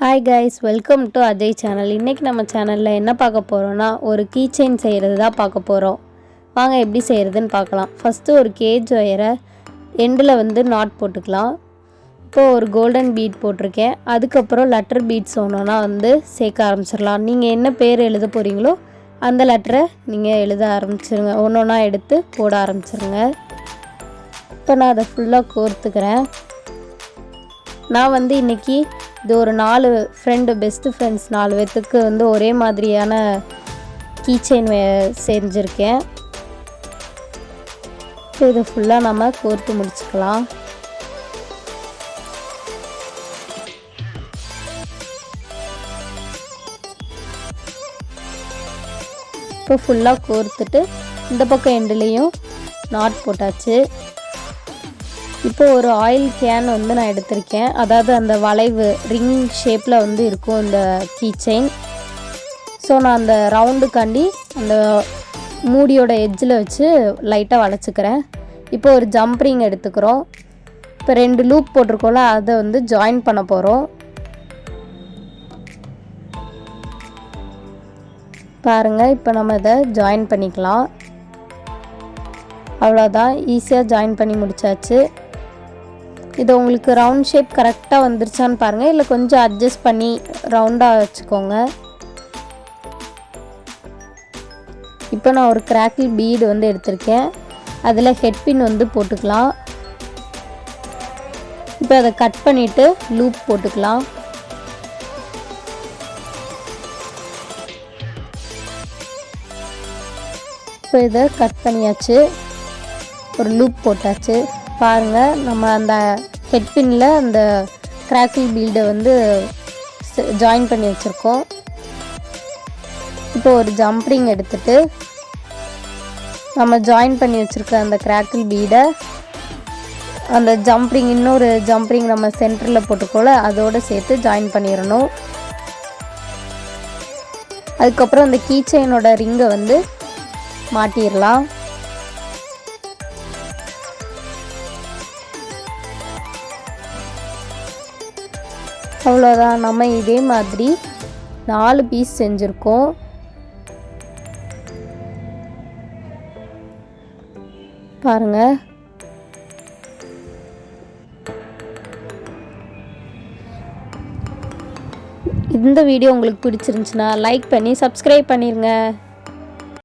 Hi guys, welcome to Ajay channel. இன்றைக்கி நம்ம சேனலில் என்ன பார்க்க போகிறோன்னா, ஒரு கீ செயின் செய்கிறது தான் பார்க்க போகிறோம். வாங்க எப்படி செய்கிறதுன்னு பார்க்கலாம். ஃபஸ்ட்டு ஒரு கேஜ் ஒயரை எண்டில் நாட் போட்டுக்கலாம். இப்போது ஒரு கோல்டன் பீட் போட்டிருக்கேன். அதுக்கப்புறம் லெட்டர் பீட்ஸ் ஒன்றுனா சேர்க்க ஆரம்பிச்சிடலாம். நீங்கள் என்ன பேர் எழுத போகிறீங்களோ அந்த லெட்டரை நீங்கள் எழுத ஆரம்பிச்சிருங்க. ஒன்று ஒன்றா எடுத்து போட ஆரம்பிச்சிருங்க. இப்போ நான் அதை ஃபுல்லாக கோர்த்துக்கிறேன். நான் இன்றைக்கி இது ஒரு 4 பெஸ்ட்டு ஃப்ரெண்ட்ஸ் 4 பேர்த்துக்கு ஒரே மாதிரியான கீ செயின் செஞ்சுருக்கேன். இப்போ இதை ஃபுல்லாக நம்ம கோர்த்து முடிச்சுக்கலாம். இப்போ ஃபுல்லாக கோர்த்துட்டு இந்த பக்கம் எண்டுலேயும் நாட் போட்டாச்சு. இப்போ ஒரு ஆயில் கேன் நான் எடுத்திருக்கேன். அதாவது அந்த வளைவு ரிங் ஷேப்பில் இருக்கும் இந்த கீ செயின். ஸோ நான் அந்த ரவுண்டுக்காண்டி அந்த மூடியோட எட்ஜில் வச்சு லைட்டாக வளைச்சிக்கிறேன். இப்போ ஒரு ஜம்ப் ரிங் எடுத்துக்கிறோம். இப்போ 2 லூப் போட்டிருக்கோம்ல, அதை ஜாயின் பண்ண போகிறோம். பாருங்கள், இப்போ நம்ம இதை ஜாயின் பண்ணிக்கலாம். அவ்வளோதான், ஈஸியாக ஜாயின் பண்ணி முடிச்சாச்சு. இது உங்களுக்கு ரவுண்ட் ஷேப் கரெக்டாக வந்துருச்சான்னு பாருங்கள், இல்லை கொஞ்சம் அட்ஜஸ்ட் பண்ணி ரவுண்டாக வச்சுக்கோங்க. இப்போ நான் ஒரு கிராக்கிள் பீடு எடுத்திருக்கேன். அதில் ஹெட் பின் போட்டுக்கலாம். இப்போ அதை கட் பண்ணிவிட்டு லூப் போட்டுக்கலாம். இப்போ இதை கட் பண்ணியாச்சு, ஒரு லூப் போட்டாச்சு. பாருங்கள், நம்ம அந்த ஹெட் பின்னில் அந்த கிராக்கிள் பீல்டை ஜாயின் பண்ணி வச்சுருக்கோம். இப்போ ஒரு ஜம்ப் ரிங் எடுத்துகிட்டு நம்ம ஜாயின் பண்ணி வச்சுருக்க அந்த கிராக்கிள் பீடை அந்த ஜம்ப் ரிங், இன்னொரு ஜம்ப் ரிங் நம்ம சென்டரில் போட்டுக்கோல அதோடு சேர்த்து ஜாயின் பண்ணிடணும். அதுக்கப்புறம் அந்த கீ செயினோட ரிங்கை மாட்டிடலாம். அவ்வளோதான், நம்ம இதே மாதிரி 4 பீஸ் செஞ்சுருக்கோம். பாருங்கள், இந்த வீடியோ உங்களுக்கு பிடிச்சிருந்துச்சுன்னா லைக் பண்ணி சப்ஸ்கிரைப் பண்ணிடுங்க.